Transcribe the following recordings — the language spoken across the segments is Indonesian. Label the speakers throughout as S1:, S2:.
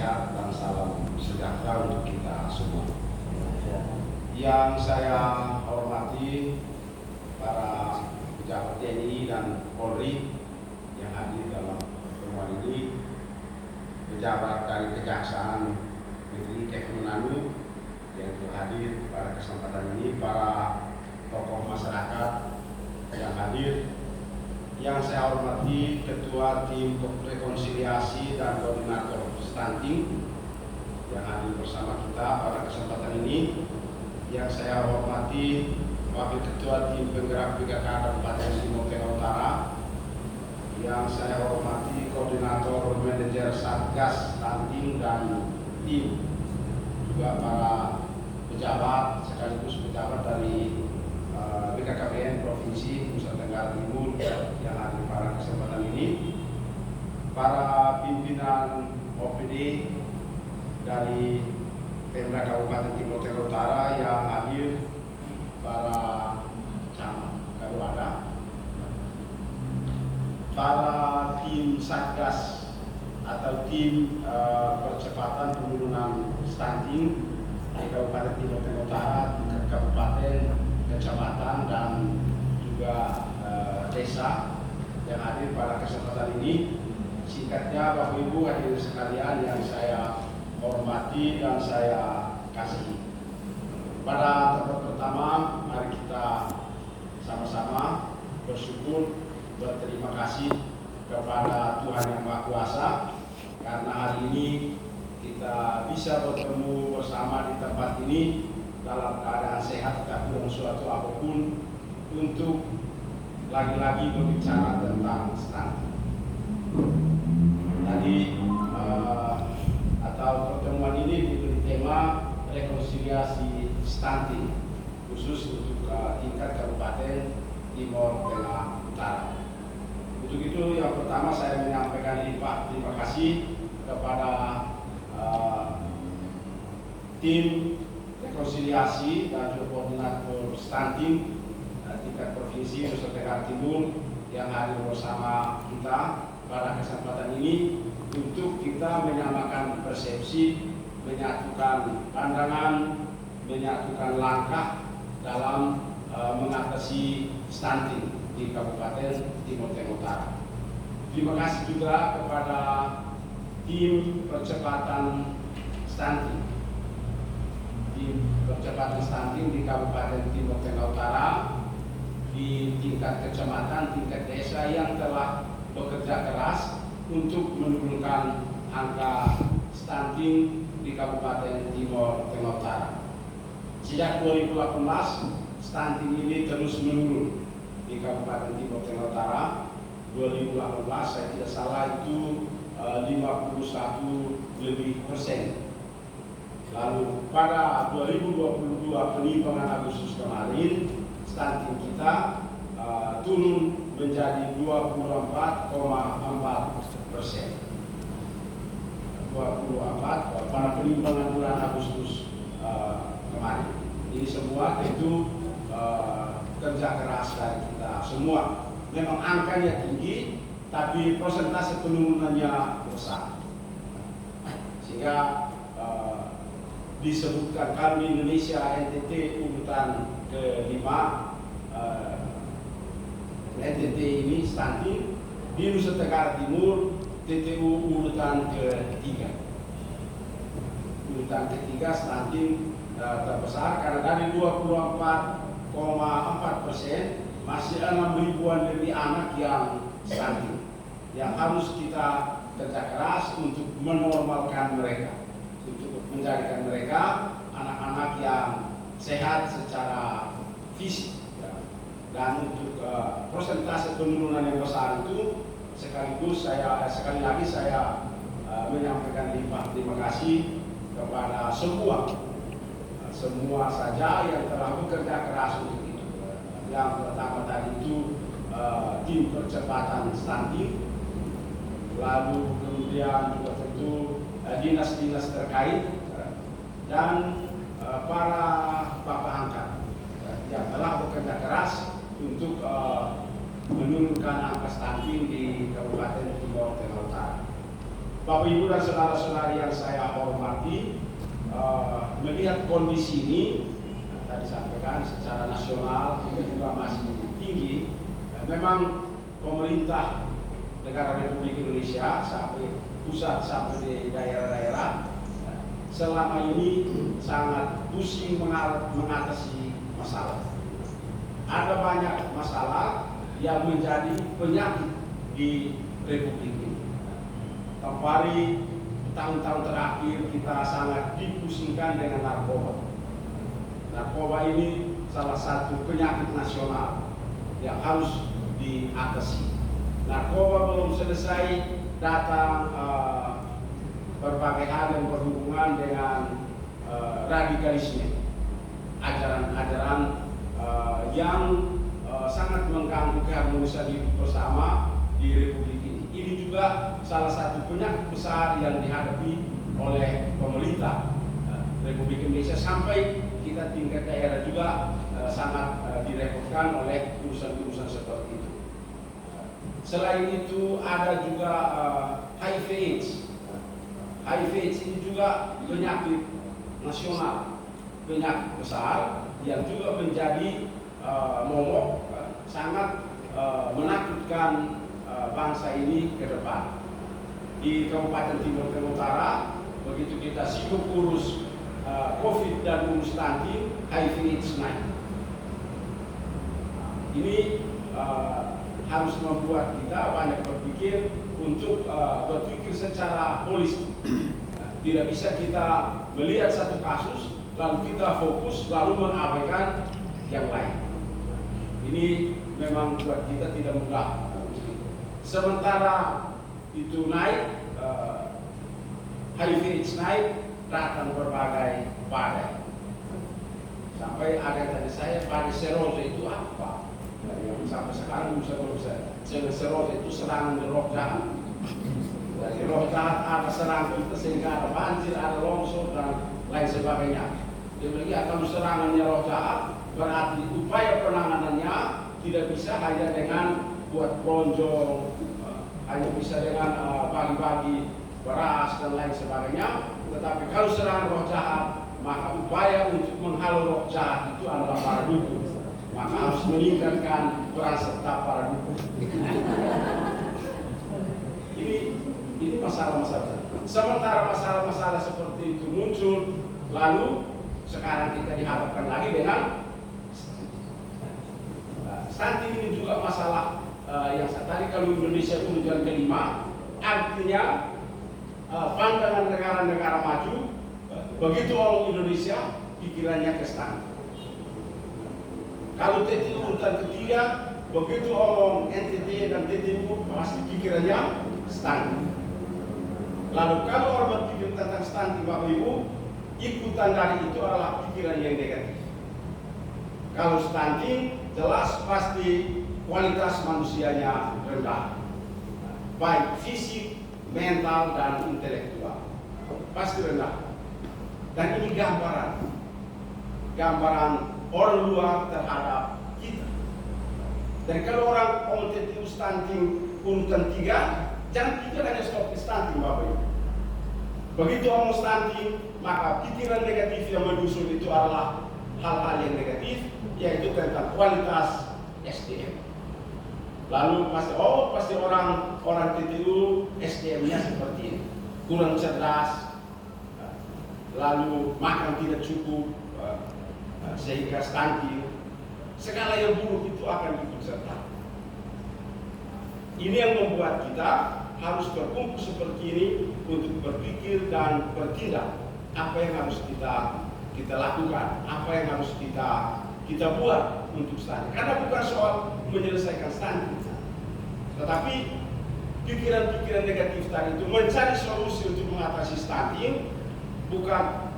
S1: sehat dan salam sejahtera untuk kita semua. Yang saya hormati para pejabat TNI dan Polri yang hadir dalam pertemuan ini, pejabat dari Kejaksaan Negeri Kepulauan Manado yang hadir pada kesempatan ini, para tokoh masyarakat yang hadir, yang saya hormati Ketua Tim Rekonsiliasi dan Koordinator Stunting yang hadir bersama kita pada kesempatan ini, yang saya hormati Wakil Ketua Tim Penggerak PKK Kabupaten Timur Tengah Utara, yang saya hormati Koordinator Manajer Satgas Stunting dan tim, juga para pejabat sekaligus pejabat dari BKKBN Provinsi Nusa Tenggara Timur yang hadir pada kesempatan ini, para pimpinan OPD dari Pemda Kabupaten Timur Tengah Utara yang hadir, para camat kalau ada, para tim Satgas atau tim percepatan penurunan stunting di Kabupaten Timur Tengah Utara, tingkat kabupaten, kecamatan dan juga desa yang hadir pada kesempatan ini. Singkatnya, Bapak Ibu hadirin sekalian yang saya hormati dan saya kasihi. Pada tempat pertama, mari kita sama-sama bersyukur, berterima kasih kepada Tuhan Yang Maha Kuasa karena hari ini kita bisa bertemu bersama di tempat ini dalam keadaan sehat, tak kurang suatu apapun, untuk lagi-lagi berbicara tentang stunting. Tadi atau pertemuan ini diberi tema rekonsiliasi stunting khusus untuk tingkat Kabupaten Timur Tengah Utara. Untuk itu yang pertama saya menyampaikan terima kasih kepada tim rekonsiliasi dan koordinator stunting tingkat provinsi Nusa Tenggara Timur yang hadir bersama kita pada kesempatan ini untuk kita menyamakan persepsi, menyatukan pandangan, menyatukan langkah dalam mengatasi stunting di Kabupaten Timur Tengah Utara. Terima kasih juga kepada tim percepatan stunting di Kabupaten Timur Tengah Utara, di tingkat kecamatan, tingkat desa yang telah bekerja keras untuk menurunkan angka stunting di Kabupaten Timur Tengah Utara. Sejak 2018, stunting ini terus menurun di Kabupaten Timur Tengah Utara. 2018 saya tidak salah itu 51 lebih persen. Lalu pada 2022 penimbangan Agustus kemarin, stunting kita turun menjadi 24,4%. 24 pada penimbangan bulan Agustus kemarin. Ini semua tentu kerja keras dari kita semua. Memang angkanya tinggi, tapi persentase penurunannya besar. Sehingga disebutkan kalau di Indonesia NTT urutan ke-5, NTT ini stunting, di Nusa Tenggara Timur TTU urutan ke-3. Urutan ke-3 stunting terbesar karena dari 24,4% masih 6 ribuan lebih anak yang stunting, yang harus kita kerja keras untuk menormalkan mereka, untuk menjadikan mereka anak-anak yang sehat secara fisik. Dan untuk persentase penurunan yang besar itu, sekaligus sekali lagi saya menyampaikan terima kasih kepada semua saja yang telah bekerja keras untuk itu. Yang pertama tadi itu tim percepatan stunting, lalu kemudian juga tentu dinas-dinas terkait dan para bapak angkat yang telah bekerja keras untuk menurunkan angka stunting di Kabupaten Timur Tengah Utara. Bapak Ibu dan saudara-saudari yang saya hormati, melihat kondisi ini tadi sampaikan secara nasional juga masih tinggi. Memang pemerintah negara Republik Indonesia sampai pusat sampai di daerah-daerah selama ini sangat pusing mengatasi masalah. Ada banyak masalah yang menjadi penyakit di Republik ini. Kembali tahun-tahun terakhir kita sangat dipusingkan dengan narkoba. Narkoba ini salah satu penyakit nasional yang harus diatasi. Narkoba belum selesai datang berbagai hal yang berhubungan dengan radikalisme, ajaran-ajaran yang sangat mengganggu keharmonisan hidup bersama di Republik ini. Ini juga salah satu penyakit besar yang dihadapi oleh pemerintah Republik Indonesia, sampai kita tingkat daerah juga sangat direpotkan oleh urusan-urusan seperti itu. Selain itu ada juga HIV/AIDS. HIV/AIDS ini juga penyakit nasional, penyakit besar yang juga menjadi momok sangat menakutkan bangsa ini ke depan. Di Kabupaten Timur Tengah Utara, begitu kita sibuk urus COVID dan urus stunting, HIV/AIDS naik. Ini harus membuat kita banyak berpikir untuk berpikir secara holistik. Tidak bisa kita melihat satu kasus lalu kita fokus lalu mengabaikan yang lain. Ini memang buat kita tidak mudah. Sementara itu naik, HIV/AIDS naik, datang berbagai badai. Sampai ada yang tanya saya, badai serosa itu apa? Yang sampai sekarang belum bisa. Serosa itu serangan roh jahat. Dari roh jahat ada serang kita sehingga ada banjir, ada longsor dan lain sebagainya. Dia bilang, ya kalau serangannya roh jahat, berarti upaya penanganannya tidak bisa hanya dengan buat lonjong, hanya bisa dengan bagi-bagi beras dan lain sebagainya. Tetapi kalau serangan roh jahat, maka upaya untuk menghalau roh jahat itu adalah para dukun. Maka harus meningkatkan peran serta para dukun. Ini masalah-masalah. Sementara masalah-masalah seperti itu muncul, lalu sekarang kita dihadapkan lagi dengan stunting. Ini juga masalah yang tadi kalau Indonesia urutan kelima, artinya pandangan negara-negara maju, begitu orang Indonesia pikirannya ke stunting. Kalau TTI urutan ketiga, begitu orang NTT dan TTU pasti pikirannya stunting. Lalu kalau orang berpikir tentang stunting, Bapak Ibu, ikutan dari itu adalah pikiran yang negatif. Kalau stunting, jelas pasti kualitas manusianya rendah, baik fisik, mental, dan intelektual, pasti rendah. Dan ini gambaran orang luar terhadap kita. Dan kalau orang OTT stunting urutan 3, jangan pikir hanya stop stunting, Bapak Ibu. Begitu orang stunting, maka pikiran negatif yang menyusul itu adalah hal-hal yang negatif, yaitu tentang kualitas SDM. Lalu pasti orang TTU SDM-nya seperti ini, kurang cerdas, lalu makan tidak cukup, sehingga stunting. Segala yang buruk itu akan ikut serta. Ini yang membuat kita harus berkumpul seperti ini untuk berpikir dan bertindak. Apa yang harus kita lakukan, apa yang harus kita buat untuk stunting. Karena bukan soal menyelesaikan stunting, tetapi pikiran-pikiran negatif tadi itu mencari solusi untuk mengatasi stunting, bukan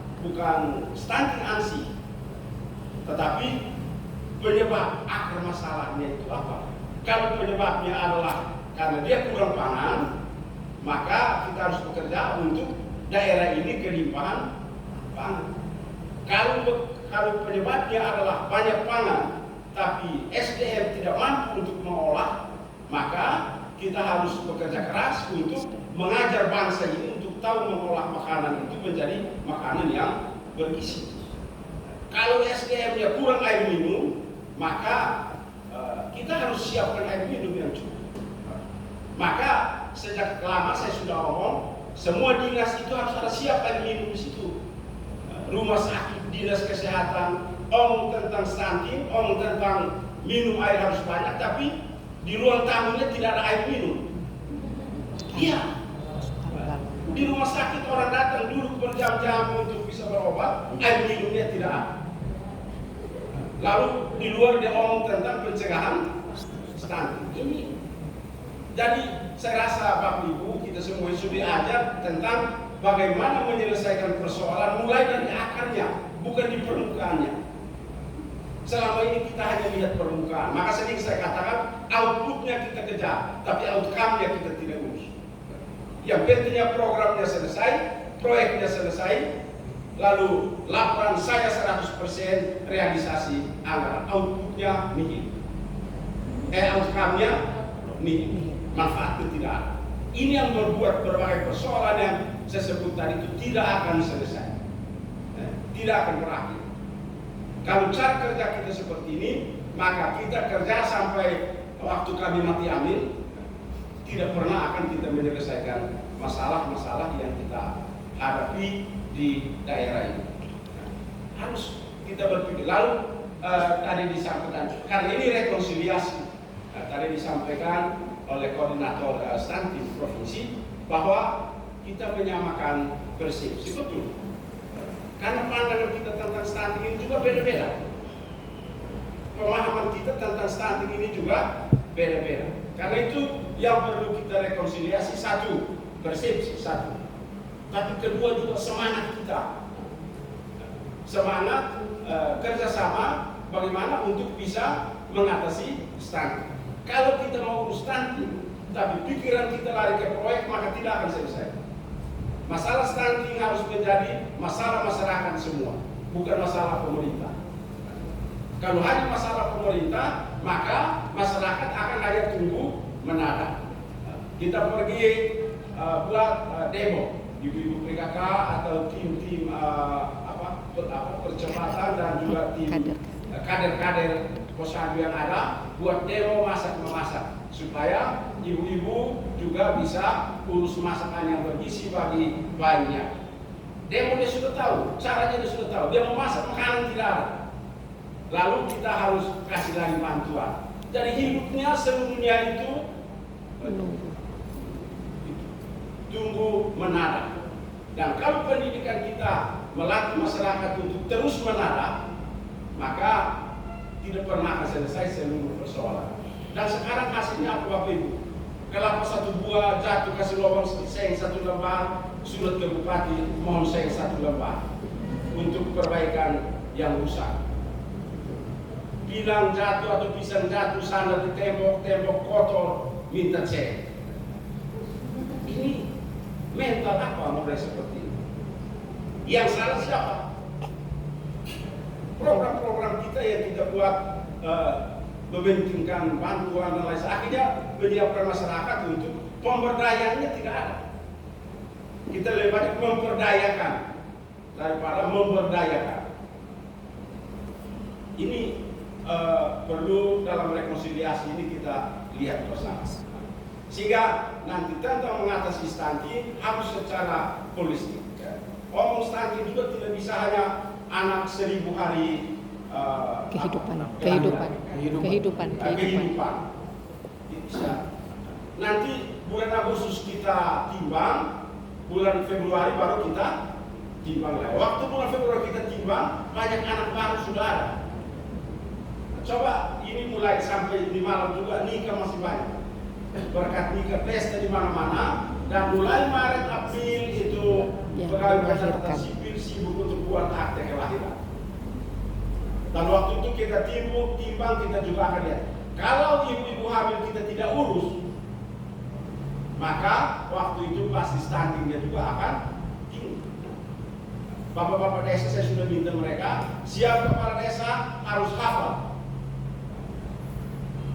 S1: stunting ansih, tetapi penyebab akar masalahnya itu apa. Kalau penyebabnya adalah karena dia kurang pangan, maka kita harus bekerja untuk daerah ini kelimpahan pangan. Kalau penyebabnya adalah banyak pangan, tapi SDM tidak mampu untuk mengolah, maka kita harus bekerja keras untuk mengajar bangsa ini untuk tahu mengolah makanan itu menjadi makanan yang bergizi. Kalau SDM-nya kurang air minum, maka kita harus siapkan air minum yang cukup. Maka sejak lama saya sudah ngomong, semua dinas itu harus ada siap air minum di situ. Rumah sakit, dinas kesehatan, omong tentang stunting, omong tentang minum air harus banyak, tapi di ruang tamunya tidak ada air minum. Iya. Di rumah sakit orang datang duduk berjam-jam untuk bisa berobat, air minumnya tidak ada. Lalu di luar dia ngomong tentang pencegahan stunting. Ini jadi saya rasa Bapak Ibu kita semua sudah diajar tentang bagaimana menyelesaikan persoalan mulai dari akarnya, bukan di permukaannya. Selama ini kita hanya lihat permukaan, maka sering saya katakan outputnya kita kejar, tapi outcome-nya kita tidak urus. Yang pentingnya programnya selesai, proyeknya selesai, lalu laporan saya 100% realisasi anggaran, outputnya minim. Outcome-nya minim, manfaatnya tidak ada. Ini yang membuat berbagai persoalan yang saya sebut tadi itu tidak akan selesai, tidak akan berakhir. Kalau cara kerja kita seperti ini, maka kita kerja sampai waktu kami mati amin, tidak pernah akan kita menyelesaikan masalah-masalah yang kita hadapi di daerah ini. Harus kita berpikir. Lalu tadi disampaikan, karena ini rekonsiliasi, tadi disampaikan oleh koordinator stunting provinsi bahwa kita menyamakan persepsi, betul. Karena pandangan kita tentang stunting ini juga beda-beda. Pemahaman kita tentang stunting ini juga beda-beda. Karena itu yang perlu kita rekonsiliasi, satu, persepsi, satu. Tapi kedua juga semangat kita. Semangat kerjasama bagaimana untuk bisa mengatasi stunting. Kalau kita mau urus stunting, tapi pikiran kita lari ke proyek, maka tidak akan selesai. Masalah stunting harus menjadi masalah masyarakat semua, bukan masalah pemerintah. Kalau hanya masalah pemerintah, maka masyarakat akan hanya tunggu menada. Kita pergi buat demo, ibu-ibu PKK atau tim-tim percepatan dan juga tim kader-kader posyandu yang ada, buat demo masak-memasak supaya ibu-ibu juga bisa urus masakan yang bergizi bagi bayinya. Demo dia sudah tahu, caranya dia sudah tahu. Dia mau masak makanan tidak ada. Lalu kita harus kasih lagi bantuan. Jadi hidupnya seluruhnya itu tunggu menara. Dan kalau pendidikan kita melatih masyarakat untuk terus menara, maka tidak pernah akan selesai seluruh persoalan. Dan sekarang hasilnya apa Bapak Ibu? Kelapa satu buah jatuh kasih lubang seng satu lembar, surat ke bupati mohon seng satu lembar untuk perbaikan yang rusak. Bilang jatuh atau pisang jatuh sana di tembok kotor minta cek. Ini mental apa mulai seperti ini? Yang salah siapa? Program-program kita yang kita buat membentingkan bantuan dan lain sebagainya, akhirnya menyiapkan masyarakat untuk pemberdayaannya tidak ada. Kita lebih banyak memperdayakan daripada memberdayakan. Ini perlu dalam rekonsiliasi ini kita lihat bersama. Sehingga nanti tentang mengatasi stunting harus secara holistik. Omong stunting juga tidak bisa hanya anak 1000 hari kehidupan. Bisa. Nanti bulan Agustus kita timbang, bulan Februari baru kita timbang lagi. Waktu bulan Februari kita timbang, banyak anak baru sudah ada. Coba ini mulai sampai di malam juga nikah masih banyak. Berkat nikah pesta di mana-mana, dan mulai Maret April itu pegawai pencatatan sipil sibuk untuk buat akte kelahiran. Dan waktu itu kita timbang, kita juga akan lihat. Kalau ibu-ibu hamil kita tidak urus, maka waktu itu pasti stuntingnya juga akan tinggi. Bapak-bapak desa saya sudah minta mereka, siap kepala desa harus hafal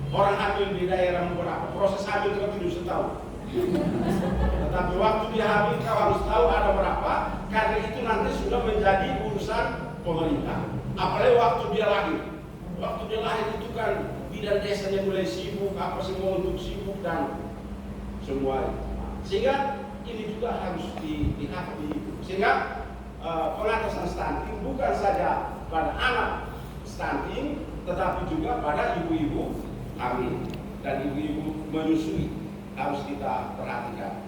S1: Orang hamil di daerah berapa? Proses hamil itu tidak setahun. Tetapi waktu dia hamil kau harus tahu ada berapa, karena itu nanti sudah menjadi urusan pemerintah. Apalagi waktu dia lahir. Waktu dia lahir itu kan bidan desanya mulai sibuk, apa semua untuk sibuk dan semua. Sehingga ini juga harus dilihat. Sehingga pengatasan stunting bukan saja pada anak stunting, tetapi juga pada ibu-ibu hamil dan ibu-ibu menyusui harus kita perhatikan.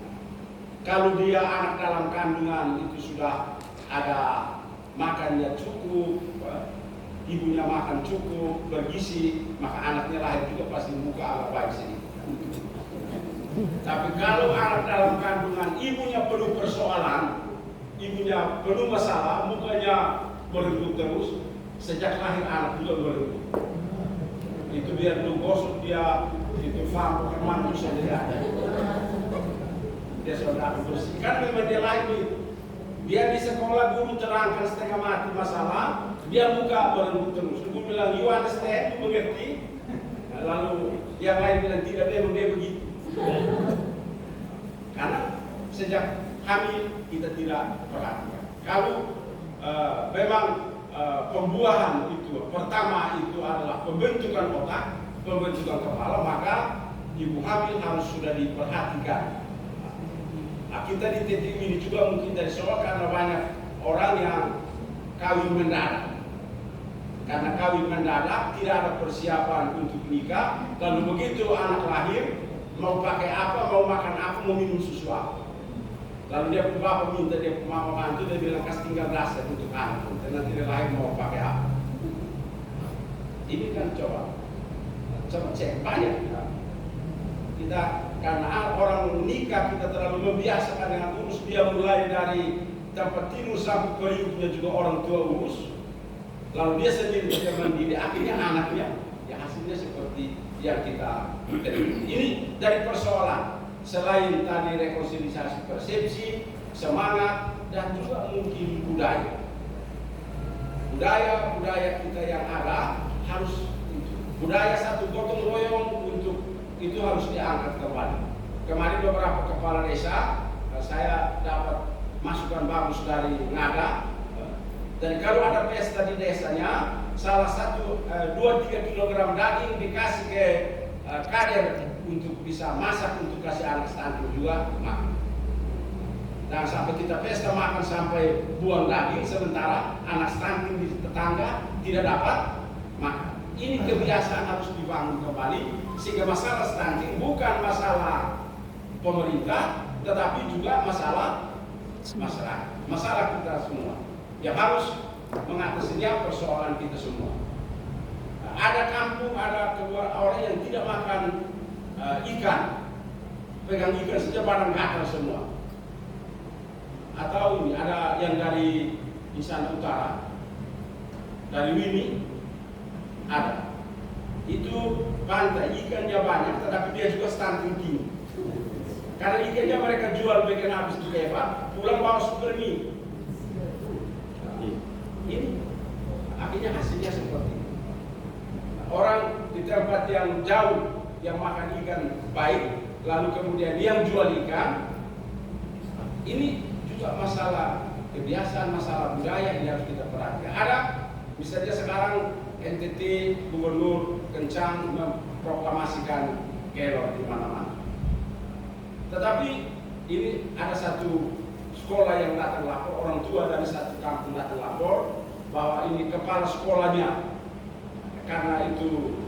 S1: Kalau dia anak dalam kandungan itu sudah ada makannya cukup, ibunya makan cukup, bergizi, maka anaknya lahir juga pasti muka agak baik sedikit. Tapi kalau anak dalam kandungan ibunya penuh persoalan, ibunya penuh masalah, mukanya merenggut terus, sejak lahir anak juga merenggut. Itu biar tuh gosok dia, itu faham mantu saja ada. Dia sudah bersih. Kan memang dia lahir itu. Dia di sekolah guru terangkan setengah mati masalah, dia buka merenggut terus. Guru bilang, you understand, you mengerti. Nah, lalu yang lain bilang tidak, memang dia begitu. Karena sejak hamil kita tidak perhatikan. Kalau memang pembuahan itu pertama itu adalah pembentukan otak, pembentukan kepala, maka ibu hamil harus sudah diperhatikan. Nah, kita di titik ini juga mungkin dari soal karena banyak orang yang kawin mendadak. Karena kawin mendadak tidak ada persiapan untuk nikah, lalu begitu anak lahir mau pakai apa, mau makan apa, mau minum susu apa. Lalu dia pun bapak minta dia pun mama bantu, dia bilang kasih tinggal dasar untuk anak, dan nanti dia lahir mau pakai apa. Ini kan coba cek banyak kita karena orang nikah kita terlalu membiasakan dengan urus dia mulai dari tempat tidur sampai periuknya juga orang tua urus, lalu dia sendiri tidak mandiri, akhirnya anaknya ya hasilnya seperti yang kita ini dari persoalan. Selain tadi rekonsiliasi persepsi, semangat, dan juga mungkin budaya. Budaya kita yang ada harus budaya satu gotong royong untuk itu harus diangkat kembali. Kemarin beberapa kepala desa saya dapat masukan bagus dari Ngada. Dan kalau ada pesta di desanya, salah satu 2-3 kilogram daging dikasih ke kader untuk bisa masak untuk kasih anak stunting juga makan. Dan sampai kita pesta makan sampai buang daging, sementara anak stunting di tetangga tidak dapat makan. Ini kebiasaan harus dibangun kembali sehingga masalah stunting bukan masalah pemerintah, tetapi juga masalah masyarakat, masalah kita semua. Yang harus mengatasinya persoalan kita semua. Ada kampung, ada keluar orang yang tidak makan ikan, pegang ikan saja barang gatal semua. Atau ini ada yang dari Insan Utara, dari Wini ada. Itu pantai ikannya banyak, tetapi dia juga stunting tinggi. Karena ikannya mereka jual bagian habis di lewat, pulang bawa super mie. Ini akhirnya hasilnya seperti ini. Orang di tempat yang jauh yang makan ikan baik, lalu kemudian yang jual ikan, ini juga masalah kebiasaan, masalah budaya yang harus kita perhatikan. Ada misalnya sekarang NTT Gubernur kencang memproklamasikan kelor di mana-mana. Tetapi ini ada satu sekolah yang datang lapor, orang tua dari satu kampung datang lapor bahwa ini kepala sekolahnya karena itu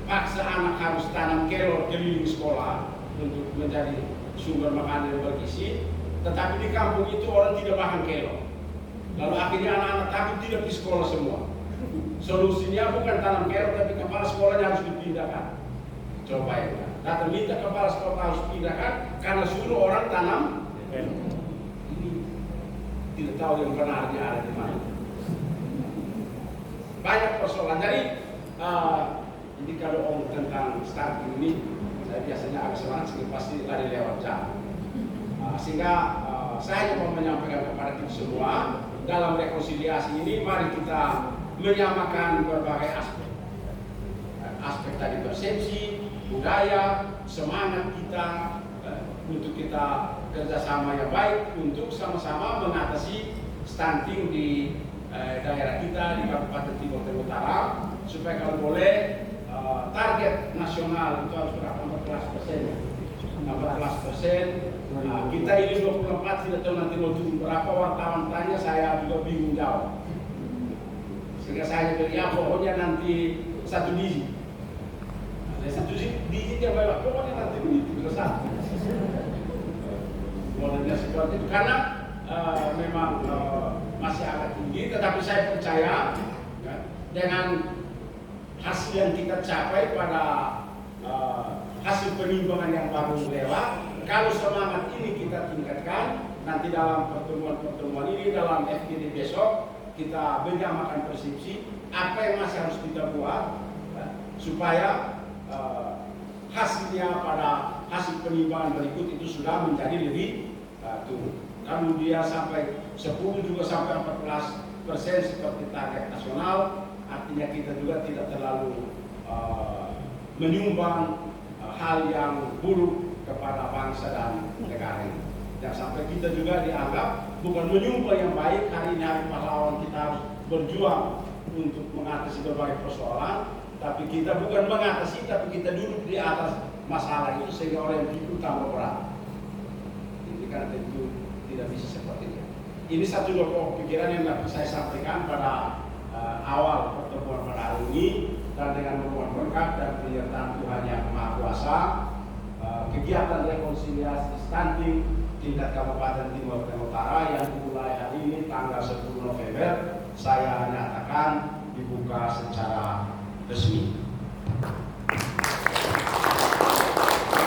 S1: paksa anak harus tanam kelor keliling sekolah untuk menjadi sumber makanan yang bergizi, tetapi di kampung itu orang tidak makan kelor. Lalu akhirnya anak-anak takut tidak di sekolah semua. Solusinya bukan tanam kelor, tapi kepala sekolahnya harus dipindahkan. Coba ya, datang minta kepala sekolah harus dipindahkan karena suruh orang tanam kelor. Ini tidak tahu yang benarnya ada di mana. Banyak persoalan. Jadi ini kalau om tentang stunting ini, saya biasanya agak semangat sekali, pasti lari lewat jam. Sehingga saya mau menyampaikan kepada kita semua dalam rekonsiliasi ini, mari kita menyamakan berbagai aspek. tadi persepsi, budaya, semangat kita untuk kita kerjasama yang baik untuk sama-sama mengatasi stunting di daerah kita di Kabupaten Timur Tengah Utara, supaya kalau boleh target nasional itu harus berapa 14%. 14%. Kita ini 24, tidak tahu nanti mau turun berapa. Wartawan tanya, saya juga bingung jawab. Sehingga saya bilang, ya pokoknya nanti 1 digit. Nah, 1 digit yang banyak, pokoknya nanti begitu besar. Modelnya seperti itu karena memang masih agak tinggi, tetapi saya percaya ya, dengan hasil yang kita capai pada hasil penimbangan yang baru lewat, kalau semangat ini kita tingkatkan, nanti dalam pertemuan ini, dalam FGD besok, kita menyamakan persepsi apa yang masih harus kita buat ya, supaya hasilnya pada hasil penimbangan berikut itu sudah menjadi lebih turun. Kalau dia sampai 10 juga sampai 14% seperti target nasional, artinya kita juga tidak terlalu menyumbang hal yang buruk kepada bangsa dan negara ini. Jangan sampai kita juga dianggap bukan menyumbang yang baik. Hari ini hari pahlawan, kita harus berjuang untuk mengatasi berbagai persoalan, tapi kita bukan mengatasi, tapi kita duduk di atas masalah itu sehingga orang yang hidup tambah berat. Ini kan tentu tidak bisa seperti itu. Ini satu pokok pikiran yang dapat saya sampaikan pada awal pertemuan pada hari ini, dan dengan memohon berkat dan penyertaan Tuhan Yang Maha Kuasa, kegiatan rekonsiliasi stunting tingkat Kabupaten Timur Tengah Utara yang dimulai hari ini tanggal 10 November saya nyatakan dibuka secara resmi.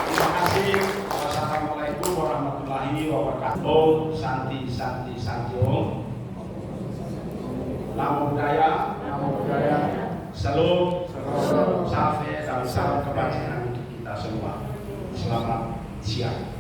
S1: Terima kasih. Wassalamualaikum warahmatullahi wabarakatuh. Om Santi Santi Santi Om. Namo Buddhaya. Salam, salve, dan salam kebajikan untuk kita semua. Selamat siang.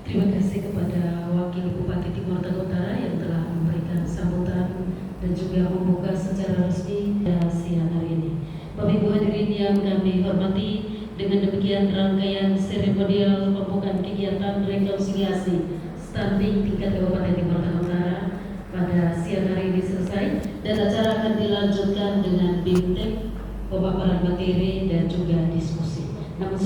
S2: Terima kasih kepada Wakil Bupati Timur Tengah Utara yang telah memberikan sambutan dan juga membuka secara resmi siang hari ini. Bapak Ibu hadirin yang kami hormati, dengan demikian rangkaian seremonial pembukaan kegiatan rekonsiliasi stunting tingkat Kabupaten Timur Tengah Utara pada siang hari ini selesai, dan acara akan dilanjutkan dengan bimbingan pemaparan materi dan juga diskusi.